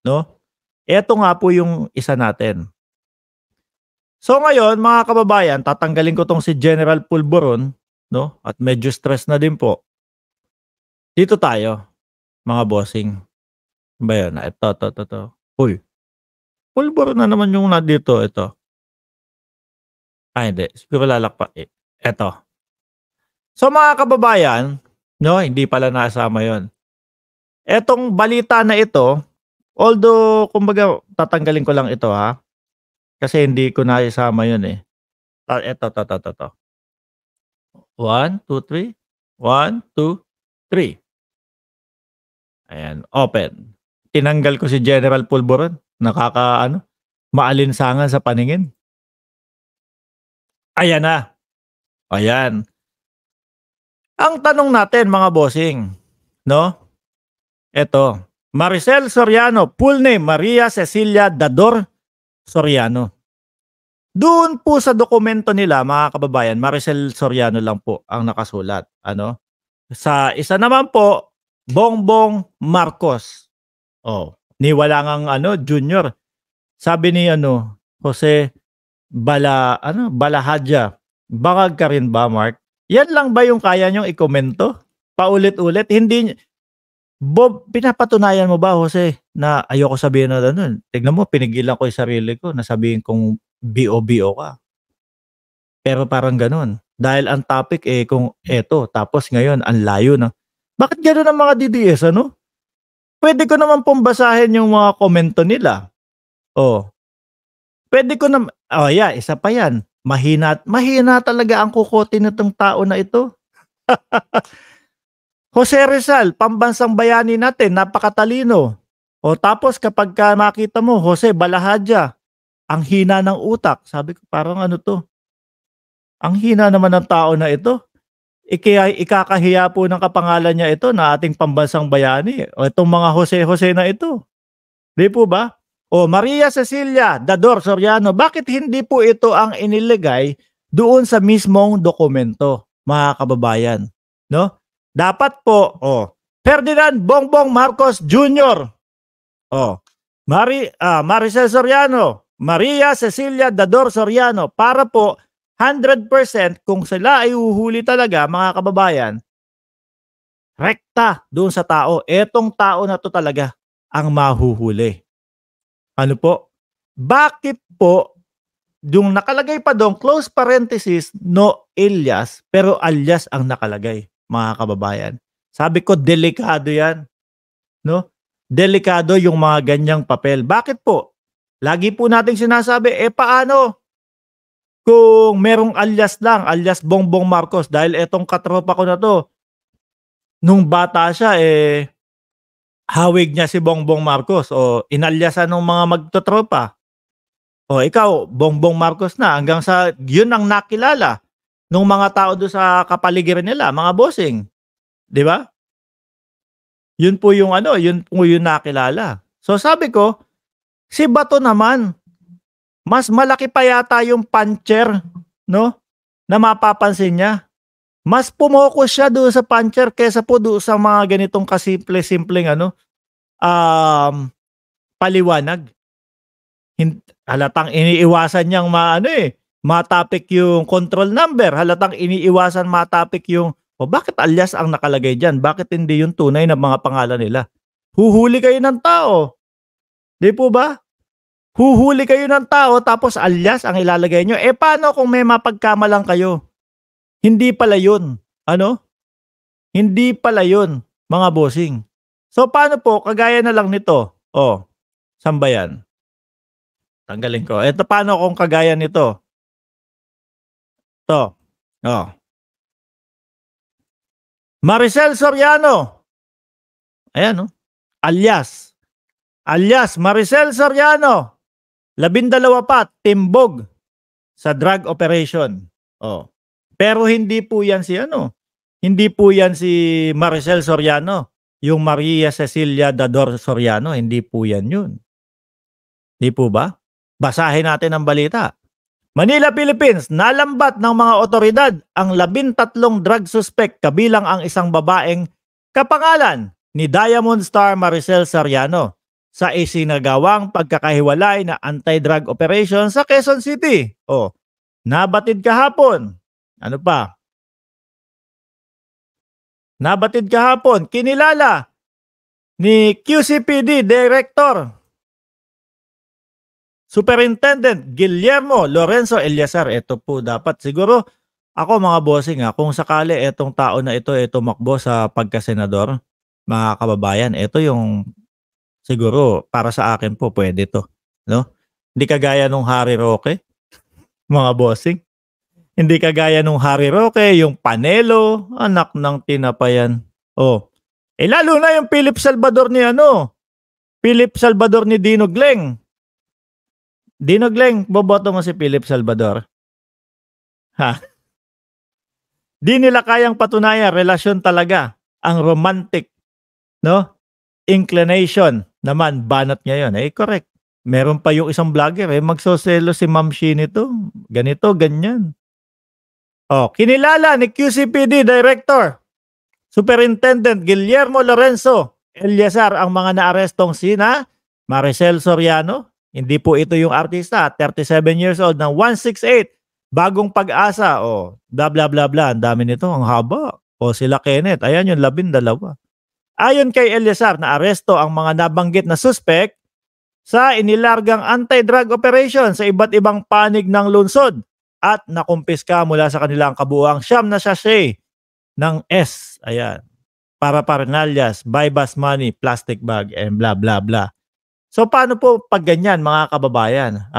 no? Ito nga po yung isa natin. So ngayon, mga kababayan, tatanggalin ko tong si General Pulburon, no? At medyo stress na din po. Dito tayo, mga bossing. Ano ba yun? Ito. Uy, Pulburon na naman yung nandito. Ito. Hindi. Siguro lalakpa. Ito. So mga kababayan, no, hindi pala nasama yon. Etong balita na ito, although, kumbaga, tatanggalin ko lang ito ha. Kasi hindi ko na isama yun eh. Ito. 1, 2, 3. 1, 2, 3. Ayan, open. Tinanggal ko si General Pulburon. Maalinsangan sa paningin. Ayan na. Ayan. Ang tanong natin, mga bossing, no? Ito, Maricel Soriano, full name Maria Cecilia Dador Soriano. Doon po sa dokumento nila, mga kababayan, Maricel Soriano lang po ang nakasulat. Ano? Sa isa naman po, Bongbong Marcos. Niwala ngang junior. Sabi ni Jose Balahadja. Bangag ka rin ba, Mark? Yan lang ba yung kaya nyong ikomento? Paulit-ulit, hindi Bob, pinapatunayan mo ba, Jose, na ayoko sabihin na ganun? Tignan mo, pinigilan ko yung sarili ko na sabihin kong BO ka. Pero parang ganun. Dahil ang topic kung eto, tapos ngayon, ang layo na. Bakit ganun ang mga DDS, ano? Pwede ko naman pong basahin yung mga komento nila. Pwede ko naman, isa pa yan. Mahina talaga ang kukote nitong tao na ito. Jose Rizal, pambansang bayani natin, napakatalino. Tapos kapag makita mo, Jose Balahadja, ang hina ng utak. Sabi ko, parang ano to? Ang hina naman ng tao na ito. Ikakahiya po ng kapangalan niya ito na ating pambansang bayani. Itong mga Jose na ito. Di po ba? Maria Cecilia Dador Soriano, bakit hindi po ito ang iniligay doon sa mismong dokumento, mga kababayan? No? Dapat po, Ferdinand Bongbong Marcos Jr. Maricel Soriano, Maria Cecilia Dador Soriano, para po 100% kung sila ay uhuli talaga, mga kababayan, rekta doon sa tao. Etong tao na to talaga ang mahuhuli. Ano po? Bakit po yung nakalagay pa doon, close parenthesis, no alias, pero alias ang nakalagay, mga kababayan. Sabi ko, delikado yan. No? Delikado yung mga ganyang papel. Bakit po? Lagi po nating sinasabi, paano kung merong alias lang, alias Bongbong Marcos, dahil etong katropa ko na to, nung bata siya, hawig niya si Bongbong Marcos inalyasan ng mga magtotropa. Ikaw, Bongbong Marcos na, hanggang sa yun ang nakilala ng mga tao doon sa kapaligiran nila, mga bossing. Di ba? Yun po yung yun po yung nakilala. So sabi ko, si Bato naman, mas malaki pa yata yung puncher, no? Na mapapansin niya. Mas pumokus siya doon sa puncher kaysa po doon sa mga ganitong kasimple-simpleng paliwanag. Halatang iniiwasan niyang matapik yung control number. Halatang iniiwasan matapik yung, bakit alias ang nakalagay dyan? Bakit hindi yung tunay na mga pangalan nila? Huhuli kayo ng tao. Di po ba? Huhuli kayo ng tao tapos alias ang ilalagay nyo. Paano kung may mapagkamalang kayo? Hindi pala yun. Hindi pala yun, mga bossing. So paano po, kagaya na lang nito. Saan ba yan? Tanggalin ko. Ito, paano kung kagaya nito? Ito. Maricel Soriano. Ayan, alias. Alias Maricel Soriano. 12 pa, timbog sa drug operation. Pero hindi po yan hindi po yan si Maricel Soriano. Yung Maria Cecilia Dador Soriano, hindi po yan yun. Di po ba? Basahin natin ang balita. Manila, Philippines, nalambat ng mga otoridad ang 13 drug suspect kabilang ang isang babaeng kapangalan ni Diamond Star Maricel Soriano sa isinagawang pagkakahiwalay na anti-drug operation sa Quezon City. O, nabatid kahapon. Ano pa? Nabatid kahapon, kinilala ni QCPD Director Superintendent Guillermo Lorenzo Eliazar. Ito po dapat siguro ako mga bossing kung sakali etong tao na ito tumakbo sa pagkasenador, mga kababayan, ito yung siguro para sa akin po pwede to, no? Hindi kagaya nung Harry Roque, mga bossing. Hindi kagaya nung Harry Roque, yung Panelo, anak ng tinapayan. Oh. Lalo na yung Philip Salvador ni Dino Gleng. Dino Gleng, boboto mo si Philip Salvador? Ha? Di nila kayang patunayan relasyon talaga ang romantic, no? Inclination naman banat ngayon. Correct. Meron pa yung isang vlogger magsoselo si Ma'am Shi nito. Ganito, ganyan. Kinilala ni QCPD Director Superintendent Guillermo Lorenzo Eliazar ang mga naarestong sina Maricel Soriano, hindi po ito yung artista, 37 years old ng 168, Bagong Pag-asa, bla bla bla bla, ang dami nito, ang haba. Sila Kenneth, ayan yung 12. Ayon kay Eliazar, na aresto ang mga nabanggit na suspect sa inilargang anti-drug operation sa iba't ibang panig ng lungsod at nakumpiska mula sa kanilang kabuuang 9 na sachet ng S. Ayan. Paraphernalias, buy-bus money, plastic bag, and blah blah blah. So paano po pag ganyan mga kababayan?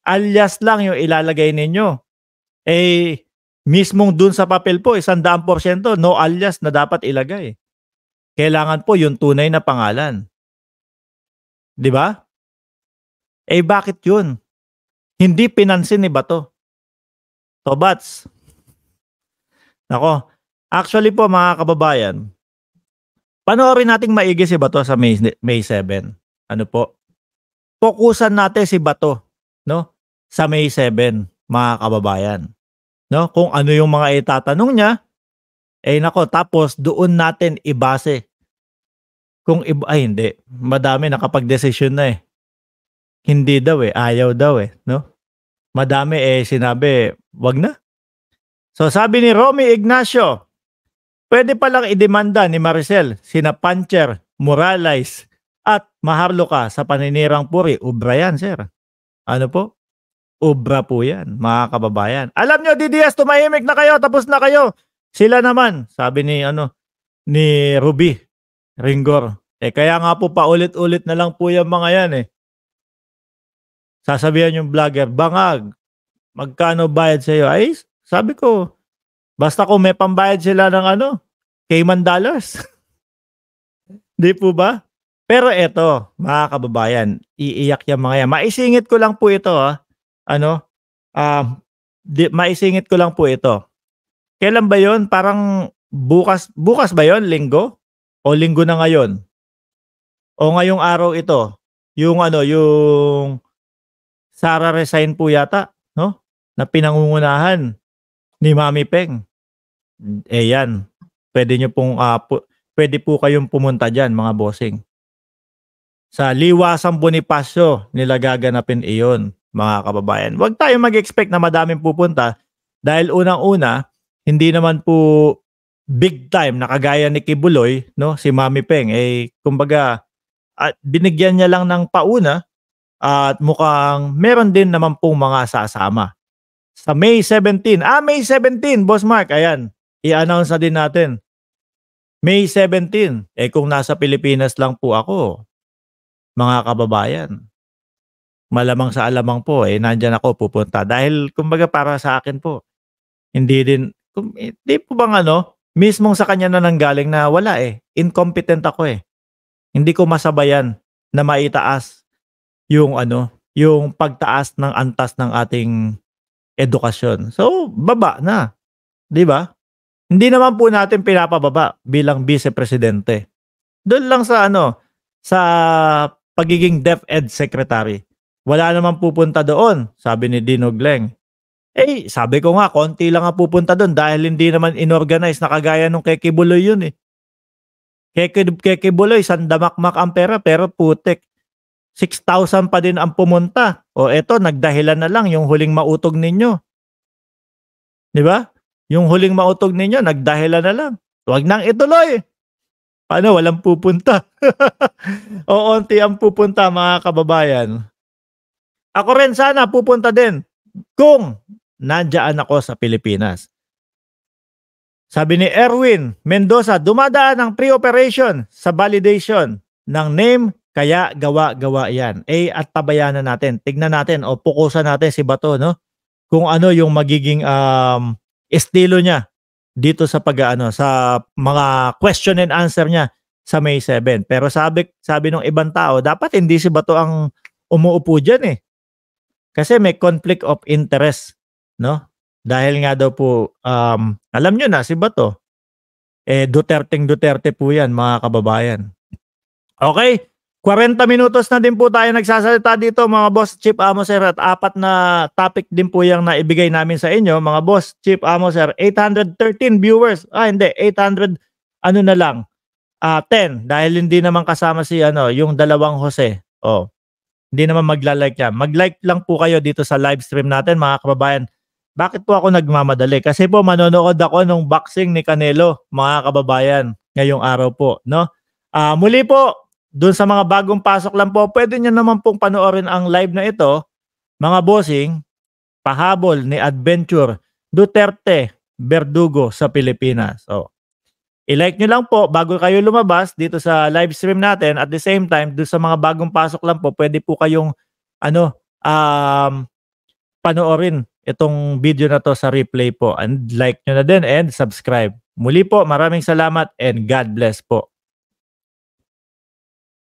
Alias lang yung ilalagay ninyo. Mismong dun sa papel po, 100% no alias na dapat ilagay. Kailangan po yung tunay na pangalan. Di ba? Bakit yun? Hindi pinansin ni Bato. Tobats. Nako. Actually po mga kababayan, panoorin nating maigi si Bato sa May 7. Ano po? Fokusan natin si Bato, no? Sa May 7, mga kababayan. No? Kung ano yung mga itatanong niya, nako, tapos doon natin ibase. Hindi. Madami nakapag-desisyon na Hindi daw ayaw daw no? Madami sinabi, wag na. So sabi ni Romy Ignacio, pwede palang idemanda ni Maricel sina Pancher, Morales at Maharlika sa paninirang puri. Ubra yan, sir. Ano po? Ubra po yan, mga kababayan. Alam nyo, DDS, tumahimik na kayo, tapos na kayo. Sila naman, sabi ni Ruby Ringgor. Kaya nga po paulit-ulit na lang po yung mga yan Sasabihan yung vlogger, bangag, magkano bayad sa'yo? Sabi ko, basta kung may pambayad sila ng Cayman dollars. Di po ba? Pero eto, mga kababayan, iiyak yung mga yan. Maisingit ko lang po ito maisingit ko lang po ito. Kailan ba yon? Parang bukas ba yon? Linggo? O linggo na ngayon? O ngayong araw ito? Yung yung Sara resign po yata, no? Na pinangungunahan ni Mami Peng. Yan. Pwede nyo pong pwede po kayong pumunta diyan, mga bossing. Sa Liwasang Bonifacio nila gaganapin iyon, mga kababayan. Huwag tayong mag-expect na madaming pupunta dahil unang-una, hindi naman po big time na kagaya ni Kibuloy, no? Si Mami Peng kumbaga binigyan niya lang ng pauna at mukhang meron din naman pong mga sasama. Sa May 17. May 17, Boss Mark. Ayan. I-announce na din natin. May 17. Kung nasa Pilipinas lang po ako, mga kababayan, malamang sa alamang po, nandyan ako pupunta. Dahil, kumbaga para sa akin po, hindi po bang mismong sa kanya na nanggaling na wala incompetent ako Hindi ko masabayan na maitaas yung yung pagtaas ng antas ng ating edukasyon. So, baba na. 'Di ba? Hindi naman po natin pinapababa bilang vice-presidente. Doon lang sa sa pagiging DepEd secretary. Wala naman pupunta doon, sabi ni Dino Gleng. Sabi ko nga, konti lang ang pupunta doon dahil hindi naman inorganize na kagaya nung kay Kibuloy yun Kay Kibuloy, sandamakmak ang pera pero putik. 6,000 pa din ang pumunta. O eto, nagdahilan na lang yung huling mautog ninyo. 'Di ba? Yung huling mautog ninyo, nagdahilan na lang. Huwag nang ituloy. Paano, walang pupunta? O onti ang pupunta, mga kababayan. Ako rin sana pupunta din kung nandiyan ako sa Pilipinas. Sabi ni Erwin Mendoza, dumadaan ang pre-operation sa validation ng name, kaya gawa-gawa yan. At tabayanan natin. Tignan natin o pukusan natin si Bato, no? Kung ano yung magiging estilo niya dito sa sa mga question and answer niya sa May 7. Pero sabi ng ibang tao, dapat hindi si Bato ang umuupo diyan eh. Kasi may conflict of interest, no? Dahil nga daw po alam niyo na si Bato, Duterte po 'yan, mga kababayan. Okay, 40 minutos na din po tayo nagsasalita dito, mga boss Chief Amo Sir, at 4 na topic din po yung naibigay namin sa inyo, mga boss Chief Amo Sir. 813 viewers. Hindi, 800 ano na lang. 10 dahil hindi naman kasama si yung dalawang Jose. Hindi naman magla-like yan. Mag-like lang po kayo dito sa live stream natin, mga kababayan. Bakit po ako nagmamadali? Kasi po manonood ako ng boxing ni Canelo, mga kababayan, ngayong araw po, no? Muli po, dun sa mga bagong pasok lang po, pwede nyo naman pong panoorin ang live na ito, mga bossing, pahabol ni Adventure Duterte Verdugo sa Pilipinas. I-like nyo lang po bago kayo lumabas dito sa live stream natin. At the same time, dun sa mga bagong pasok lang po, pwede po kayong panoorin itong video na to sa replay po. And like nyo na din and subscribe. Muli po, maraming salamat and God bless po.